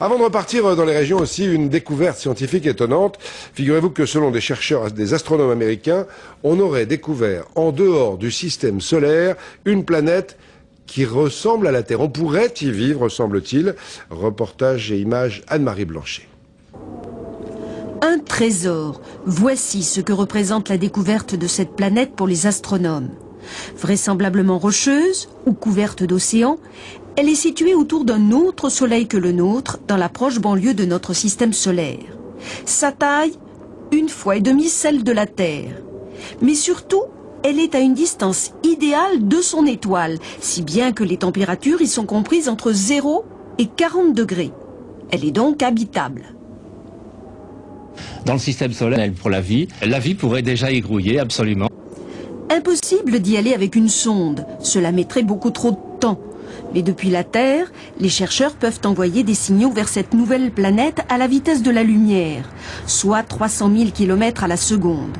Avant de repartir dans les régions aussi, une découverte scientifique étonnante. Figurez-vous que selon des chercheurs, des astronomes américains, on aurait découvert en dehors du système solaire une planète qui ressemble à la Terre. On pourrait y vivre, semble-t-il. Reportage et images Anne-Marie Blanchet. Un trésor. Voici ce que représente la découverte de cette planète pour les astronomes. Vraisemblablement rocheuse ou couverte d'océans, elle est située autour d'un autre soleil que le nôtre, dans la proche banlieue de notre système solaire. Sa taille, 1,5 fois celle de la Terre. Mais surtout, elle est à une distance idéale de son étoile, si bien que les températures y sont comprises entre 0 et 40 degrés. Elle est donc habitable. Dans le système solaire, pour la vie pourrait déjà y grouiller, absolument. Impossible d'y aller avec une sonde, cela mettrait beaucoup trop de temps. Mais depuis la Terre, les chercheurs peuvent envoyer des signaux vers cette nouvelle planète à la vitesse de la lumière, soit 300 000 km à la seconde.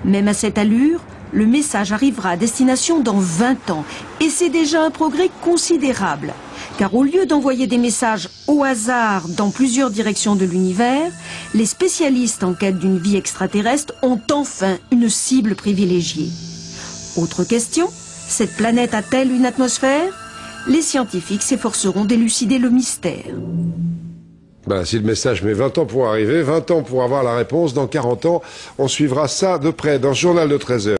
Même à cette allure, le message arrivera à destination dans 20 ans, et c'est déjà un progrès considérable. Car au lieu d'envoyer des messages au hasard dans plusieurs directions de l'univers, les spécialistes en quête d'une vie extraterrestre ont enfin une cible privilégiée. Autre question, cette planète a-t-elle une atmosphère ? Les scientifiques s'efforceront d'élucider le mystère. Si le message met 20 ans pour arriver, 20 ans pour avoir la réponse, dans 40 ans, on suivra ça de près dans ce journal de 13h.